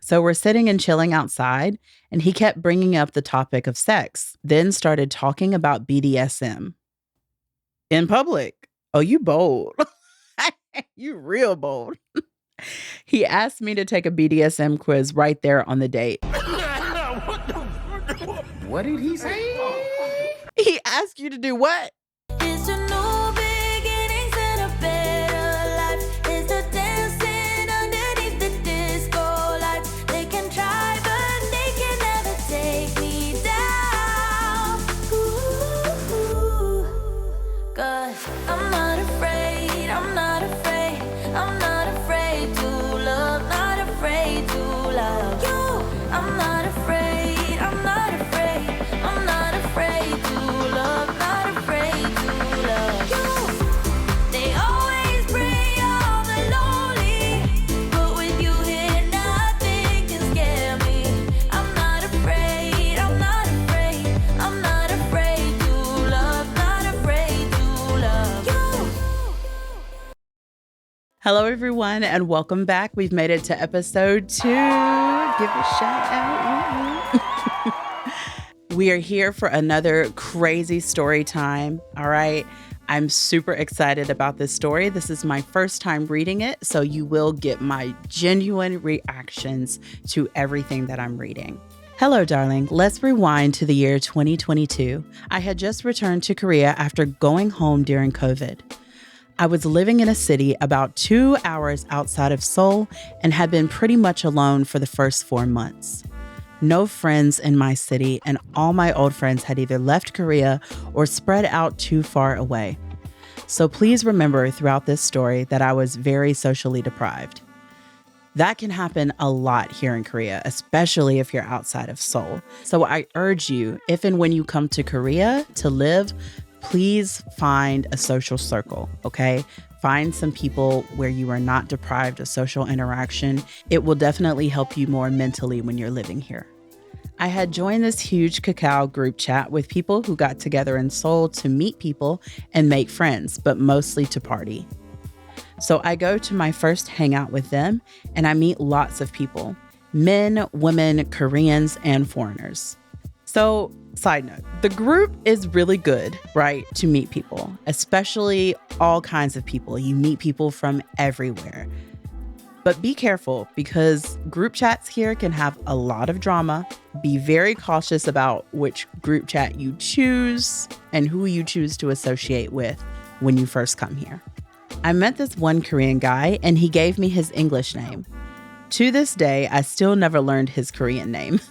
So we're sitting and chilling outside, and he kept bringing up the topic of sex, then started talking about BDSM. In public. Oh, you bold. You real bold. He asked me to take a BDSM quiz right there on the date. What did he say? He asked you to do what? It's a new beginnings and a better life. It's the dancing underneath the disco lights. They can try, but they can never take me down. Ooh, 'cause I'm not afraid, I'm not afraid, I'm not afraid to love, not afraid to love you. I'm not afraid, I'm not afraid, I'm not afraid to love, not afraid to love you. They always bring all the lonely, but with you here, nothing can scare me. I'm not afraid, I'm not afraid, I'm not afraid to love, not afraid to love you. Hello, everyone, and welcome back. We've made it to episode 2. Give a shout out. We are here for another crazy story time. All right. I'm super excited about this story. This is my first time reading it, so you will get my genuine reactions to everything that I'm reading. Hello, darling. Let's rewind to the year 2022. I had just returned to Korea after going home during COVID. I was living in a city about 2 hours outside of Seoul and had been pretty much alone for the first 4 months. No friends in my city, and all my old friends had either left Korea or spread out too far away. So please remember throughout this story that I was very socially deprived. That can happen a lot here in Korea, especially if you're outside of Seoul. So I urge you, if and when you come to Korea to live, please find a social circle, okay? Find some people where you are not deprived of social interaction. It will definitely help you more mentally when you're living here. I had joined this huge Kakao group chat with people who got together in Seoul to meet people and make friends, but mostly to party. So I go to my first hangout with them and I meet lots of people, men, women, Koreans, and foreigners. So, side note, the group is really good, right, to meet people, especially all kinds of people. You meet people from everywhere. But be careful because group chats here can have a lot of drama. Be very cautious about which group chat you choose and who you choose to associate with when you first come here. I met this one Korean guy and he gave me his English name. To this day, I still never learned his Korean name.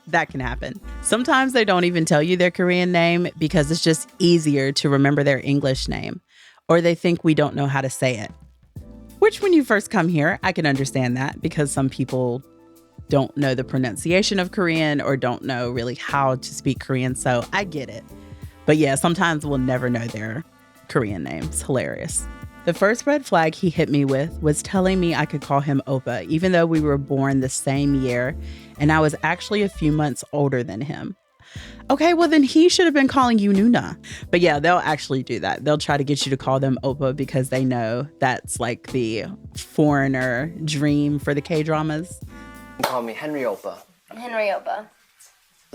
That can happen. Sometimes they don't even tell you their Korean name because it's just easier to remember their English name, or they think we don't know how to say it. Which when you first come here, I can understand that because some people don't know the pronunciation of Korean or don't know really how to speak Korean, so I get it. But yeah, sometimes we'll never know their Korean name. It's hilarious. The first red flag he hit me with was telling me I could call him Oppa, even though we were born the same year, and I was actually a few months older than him. Okay, well then he should have been calling you Nuna. But yeah, they'll actually do that. They'll try to get you to call them Oppa because they know that's like the foreigner dream for the K-dramas. Call me Henry Oppa. Henry Oppa.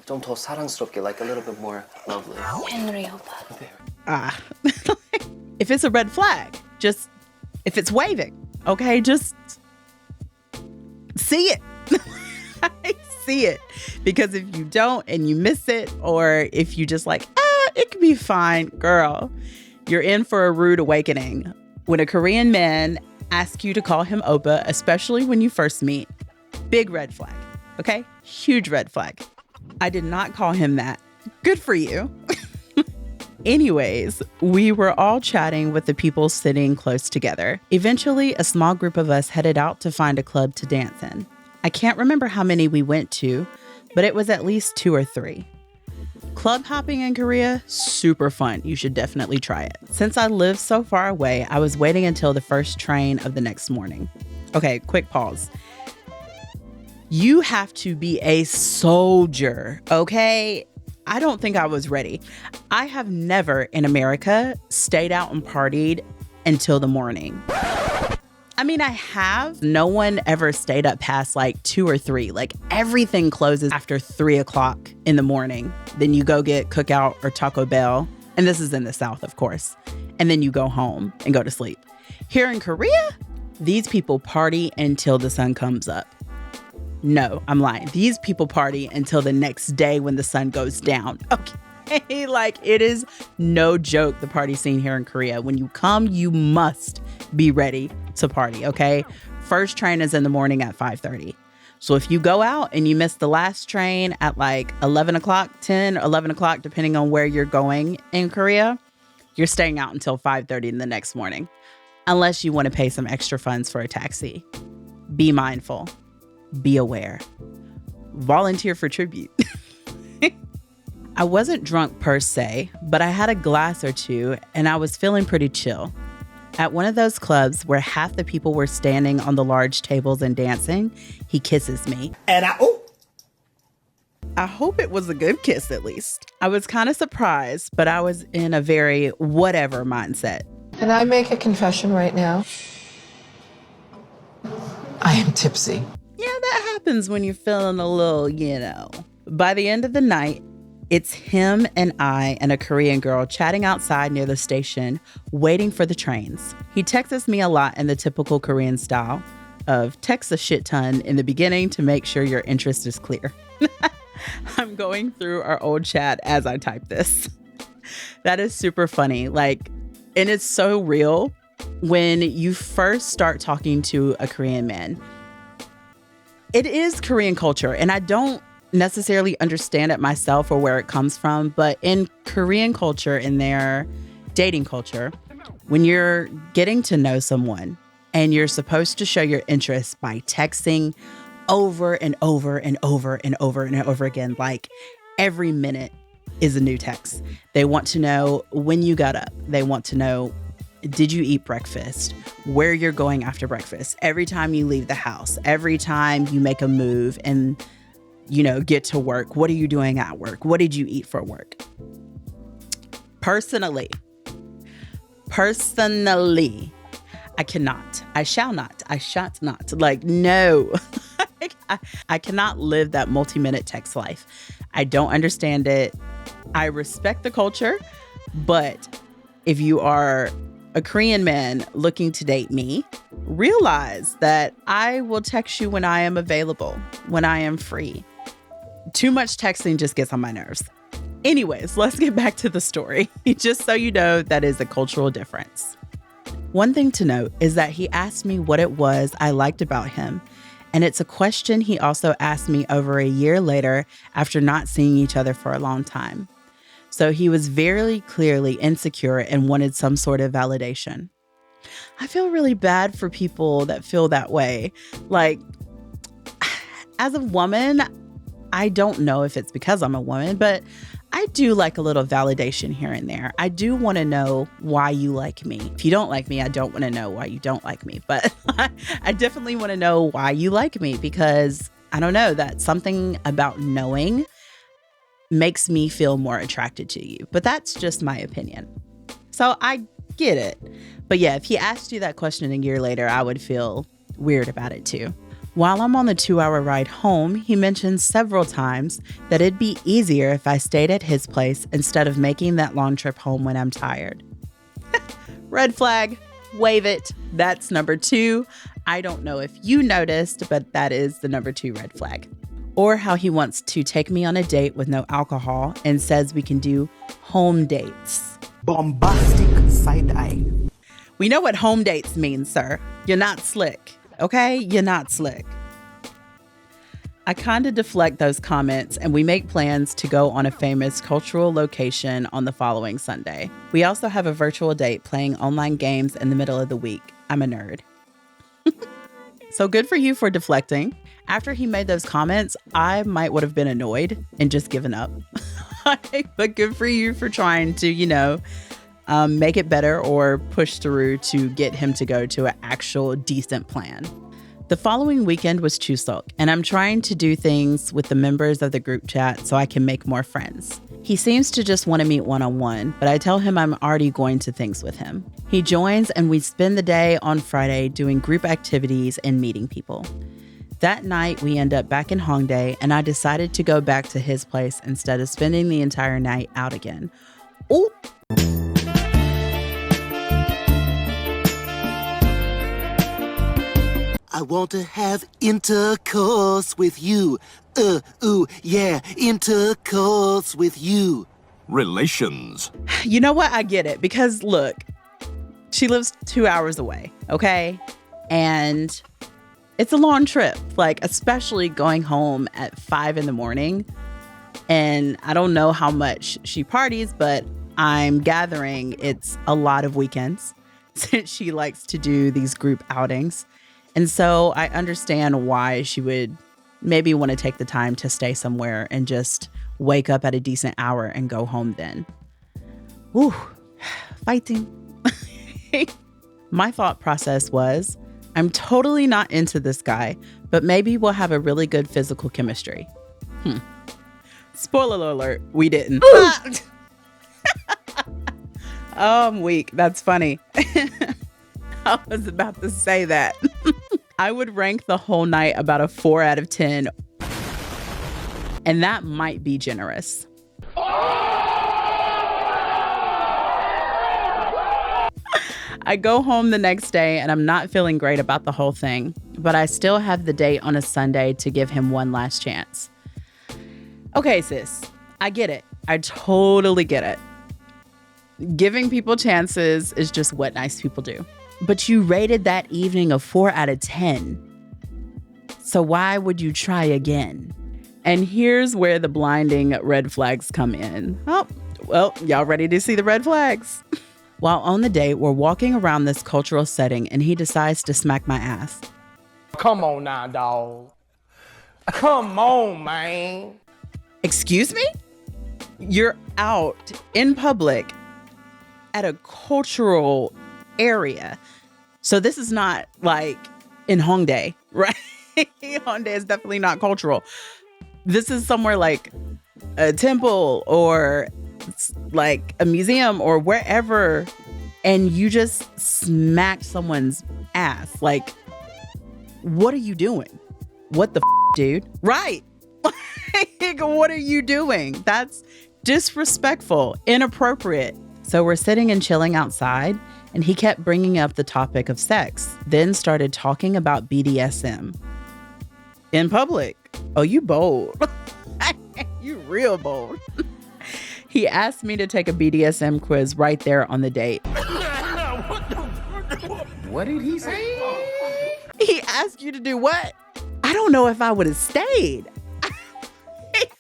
좀 더 사랑스럽게, like a little bit more lovely. Henry Oppa. If it's a red flag, just, if it's waving, okay, just see it. See it. Because if you don't and you miss it, or if you just like, it could be fine, girl, you're in for a rude awakening. When a Korean man asks you to call him Oppa, especially when you first meet, big red flag, okay? Huge red flag. I did not call him that. Good for you. Anyways, we were all chatting with the people sitting close together. Eventually, a small group of us headed out to find a club to dance in. I can't remember how many we went to, but it was at least 2 or 3. Club hopping in Korea, super fun. You should definitely try it. Since I live so far away, I was waiting until the first train of the next morning. Okay, quick pause. You have to be a soldier, okay? I don't think I was ready. I have never in America stayed out and partied until the morning. I mean, I have. No one ever stayed up past like 2 or 3. Like everything closes after 3 o'clock in the morning. Then you go get Cookout or Taco Bell. And this is in the South, of course. And then you go home and go to sleep. Here in Korea, these people party until the sun comes up. No, I'm lying. These people party until the next day when the sun goes down. Okay, like it is no joke, the party scene here in Korea. When you come, you must be ready to party, okay? First train is in the morning at 5:30. So if you go out and you miss the last train at like 11 o'clock, 10, 11 o'clock, depending on where you're going in Korea, you're staying out until 5:30 in the next morning, unless you want to pay some extra funds for a taxi. Be mindful. Be aware. Volunteer for tribute. I wasn't drunk per se, but I had a glass or two and I was feeling pretty chill. At one of those clubs where half the people were standing on the large tables and dancing, he kisses me. And I hope it was a good kiss at least. I was kind of surprised, but I was in a very whatever mindset. Can I make a confession right now? I am tipsy. Yeah, that happens when you're feeling a little, By the end of the night, it's him and I and a Korean girl chatting outside near the station, waiting for the trains. He texts me a lot in the typical Korean style of text a shit ton in the beginning to make sure your interest is clear. I'm going through our old chat as I type this. That is super funny. And it's so real when you first start talking to a Korean man. It is Korean culture, and I don't necessarily understand it myself or where it comes from, but in Korean culture, in their dating culture, when you're getting to know someone and you're supposed to show your interest by texting over and over and over and over and over again, like every minute is a new text. They want to know when you got up. They want to know, did you eat breakfast? Where you're going after breakfast? Every time you leave the house, every time you make a move and get to work. What are you doing at work? What did you eat for work? Personally, I cannot. I shall not. I shan't not. No. I cannot live that multi-minute text life. I don't understand it. I respect the culture, but if you are a Korean man looking to date me, realize that I will text you when I am available, when I am free. Too much texting just gets on my nerves. Anyways, let's get back to the story. Just so you know, that is a cultural difference. One thing to note is that he asked me what it was I liked about him. And it's a question he also asked me over a year later after not seeing each other for a long time. So he was very clearly insecure and wanted some sort of validation. I feel really bad for people that feel that way. As a woman, I don't know if it's because I'm a woman, but I do like a little validation here and there. I do want to know why you like me. If you don't like me, I don't want to know why you don't like me. But I definitely want to know why you like me because, I don't know, that something about knowing makes me feel more attracted to you. But that's just my opinion. So I get it. But yeah, if he asked you that question a year later, I would feel weird about it too. While I'm on the 2-hour ride home, he mentioned several times that it'd be easier if I stayed at his place instead of making that long trip home when I'm tired. Red flag, wave it. That's number 2. I don't know if you noticed, but that is the number 2 red flag. Or how he wants to take me on a date with no alcohol and says we can do home dates. Bombastic side eye. We know what home dates mean, sir. You're not slick. Okay, you're not slick. I kind of deflect those comments and we make plans to go on a famous cultural location on the following Sunday. We also have a virtual date playing online games in the middle of the week. I'm a nerd. So good for you for deflecting. After he made those comments, I would have been annoyed and just given up. But good for you for trying to, make it better or push through to get him to go to an actual decent plan. The following weekend was Chuseok, and I'm trying to do things with the members of the group chat so I can make more friends. He seems to just want to meet one-on-one, but I tell him I'm already going to things with him. He joins and we spend the day on Friday doing group activities and meeting people. That night, we end up back in Hongdae, and I decided to go back to his place instead of spending the entire night out again. Ooh. I want to have intercourse with you. Yeah, intercourse with you. Relations. You know what? I get it. Because look, she lives 2 hours away, okay? And it's a long trip, like especially going home at 5 a.m. And I don't know how much she parties, but I'm gathering it's a lot of weekends since she likes to do these group outings. And so I understand why she would maybe want to take the time to stay somewhere and just wake up at a decent hour and go home then. Whew, fighting. My thought process was, I'm totally not into this guy, but maybe we'll have a really good physical chemistry. Spoiler alert, we didn't. Oh, I'm weak. That's funny. I was about to say that. I would rank the whole night about a 4 out of 10. And that might be generous. I go home the next day and I'm not feeling great about the whole thing, but I still have the date on a Sunday to give him one last chance. Okay, sis, I get it. I totally get it. Giving people chances is just what nice people do. But you rated that evening a 4 out of 10. So why would you try again? And here's where the blinding red flags come in. Oh, well, y'all ready to see the red flags? While on the date, we're walking around this cultural setting and he decides to smack my ass. Come on now, dog. Come on, man. Excuse me? You're out in public at a cultural area. So this is not like in Hongdae, right? Hongdae is definitely not cultural. This is somewhere like a temple or like a museum or wherever, and you just smacked someone's ass. Like, what are you doing? What the dude? Right. Like, what are you doing? That's disrespectful, inappropriate. So we're sitting and chilling outside, and he kept bringing up the topic of sex, then started talking about BDSM. In public. Oh, you bold. You real bold. He asked me to take a BDSM quiz right there on the date. What did he say? He asked you to do what? I don't know if I would have stayed.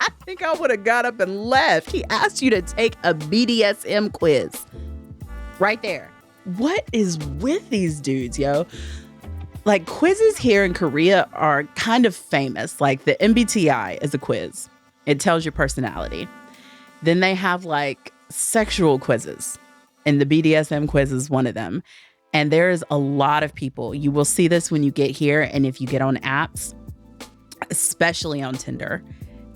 I think I would have got up and left. He asked you to take a BDSM quiz right there. What is with these dudes, yo? Like, quizzes here in Korea are kind of famous. Like, the MBTI is a quiz. It tells your personality. Then they have like sexual quizzes, and the BDSM quiz is one of them. And there's a lot of people. You will see this when you get here. And if you get on apps, especially on Tinder,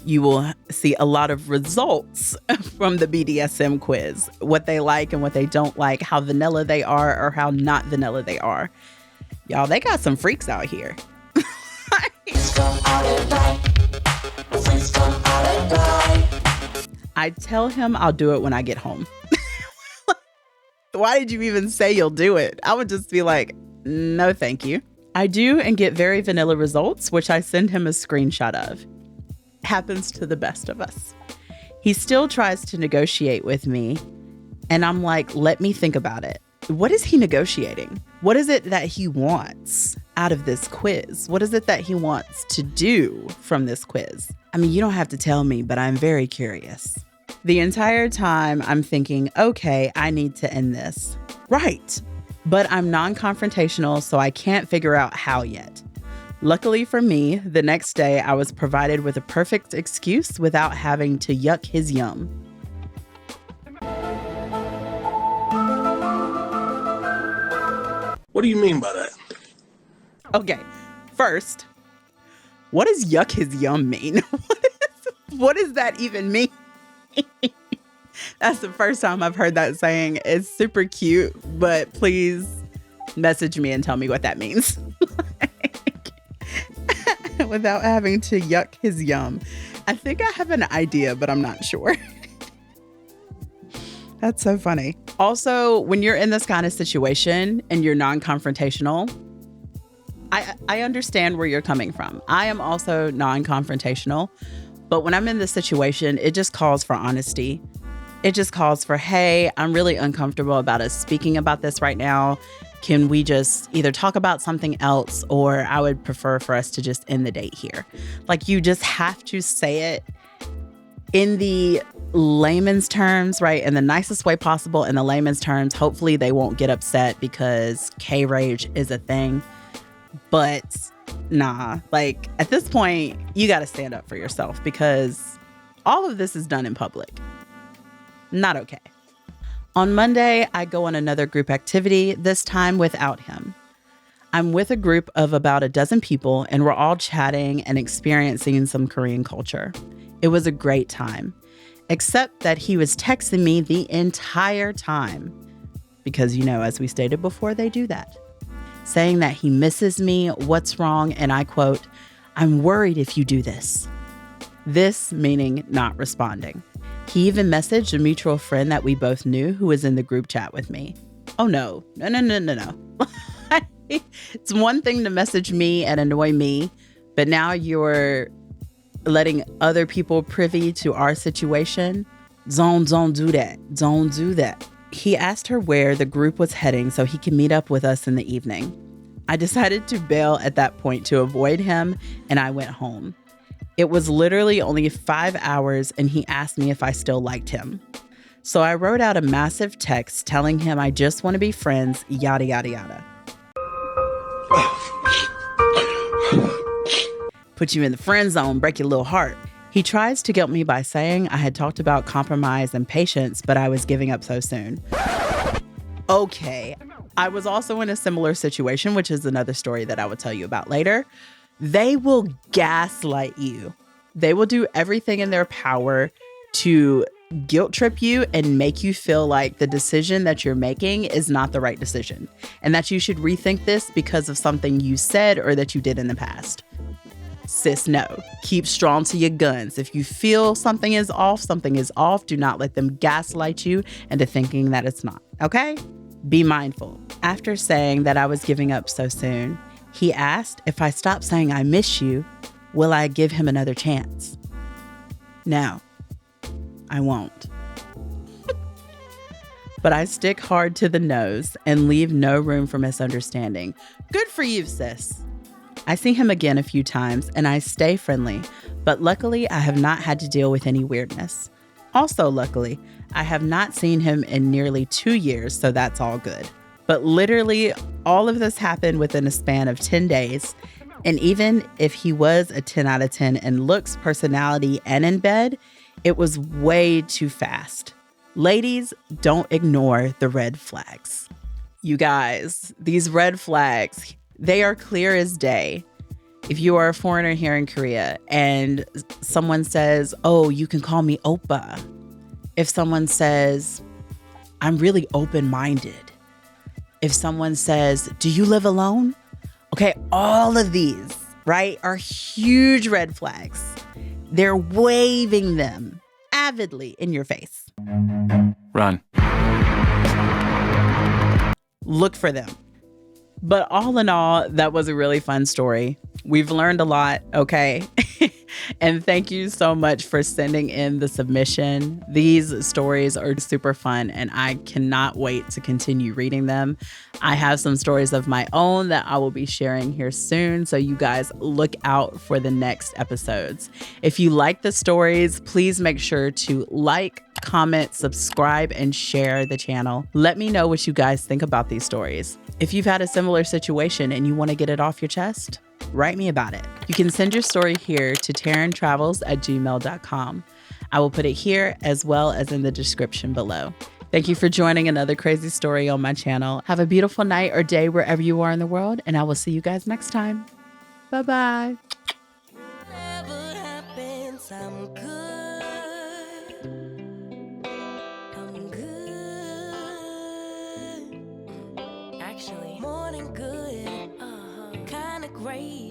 you will see a lot of results from the BDSM quiz, what they like and what they don't like, how vanilla they are or how not vanilla they are. Y'all, they got some freaks out here. I tell him I'll do it when I get home. Why did you even say you'll do it? I would just be like, no, thank you. I do and get very vanilla results, which I send him a screenshot of. Happens to the best of us. He still tries to negotiate with me, and I'm like, let me think about it. What is he negotiating? What is it that he wants out of this quiz? What is it that he wants to do from this quiz? I mean, you don't have to tell me, but I'm very curious. The entire time I'm thinking, okay, I need to end this. Right. But I'm non-confrontational, so I can't figure out how yet. Luckily for me, the next day I was provided with a perfect excuse without having to yuck his yum. What do you mean by that? Okay, first, what does yuck his yum mean? What does that even mean? That's the first time I've heard that saying. It's super cute, but please message me and tell me what that means. Without having to yuck his yum. I think I have an idea, but I'm not sure. That's so funny. Also, when you're in this kind of situation and you're non-confrontational, I understand where you're coming from. I am also non-confrontational, but when I'm in this situation, it just calls for honesty. It just calls for, hey, I'm really uncomfortable about us speaking about this right now. Can we just either talk about something else, or I would prefer for us to just end the date here. Like, you just have to say it in the layman's terms, right? In the nicest way possible, in the layman's terms. Hopefully they won't get upset because K-rage is a thing. But nah, like at this point, you got to stand up for yourself because all of this is done in public. Not okay. On Monday, I go on another group activity, this time without him. I'm with a group of about a dozen people, and we're all chatting and experiencing some Korean culture. It was a great time, except that he was texting me the entire time because, as we stated before, they do that. Saying that he misses me, what's wrong, and I quote, "I'm worried if you do this." This meaning not responding. He even messaged a mutual friend that we both knew who was in the group chat with me. Oh no. It's one thing to message me and annoy me, but now you're letting other people privy to our situation. Don't do that. Don't do that. He asked her where the group was heading so he could meet up with us in the evening. I decided to bail at that point to avoid him, and I went home. It was literally only 5 hours, and he asked me if I still liked him. So I wrote out a massive text telling him I just want to be friends, yada, yada, yada. Put you in the friend zone, break your little heart. He tries to guilt me by saying I had talked about compromise and patience, but I was giving up so soon. Okay. I was also in a similar situation, which is another story that I will tell you about later. They will gaslight you. They will do everything in their power to guilt trip you and make you feel like the decision that you're making is not the right decision and that you should rethink this because of something you said or that you did in the past. Sis, no. Keep strong to your guns. If you feel something is off, something is off. Do not let them gaslight you into thinking that it's not. Okay? Be mindful. After saying that I was giving up so soon, he asked if I stop saying I miss you, will I give him another chance? No, I won't. But I stick hard to the nose and leave no room for misunderstanding. Good for you, sis. I see him again a few times and I stay friendly, but luckily I have not had to deal with any weirdness. Also, luckily, I have not seen him in nearly 2 years, so that's all good. But literally, all of this happened within a span of 10 days. And even if he was a 10 out of 10 in looks, personality, and in bed, it was way too fast. Ladies, don't ignore the red flags. You guys, these red flags, they are clear as day. If you are a foreigner here in Korea and someone says, oh, you can call me Oppa. If someone says, I'm really open-minded. If someone says, do you live alone? Okay, all of these, right, are huge red flags. They're waving them avidly in your face. Run. Look for them. But all in all, that was a really fun story. We've learned a lot, okay? And thank you so much for sending in the submission. These stories are super fun and I cannot wait to continue reading them. I have some stories of my own that I will be sharing here soon, so you guys look out for the next episodes. If you like the stories, please make sure to like, comment, subscribe, and share the channel. Let me know what you guys think about these stories. If you've had a similar situation and you want to get it off your chest, write me about it. You can send your story here to tarantravels@gmail.com. I will put it here as well as in the description below. Thank you for joining another crazy story on my channel. Have a beautiful night or day wherever you are in the world, and I will see you guys next time. Bye-bye. Whatever happens, I'm good. feeling good, kinda great.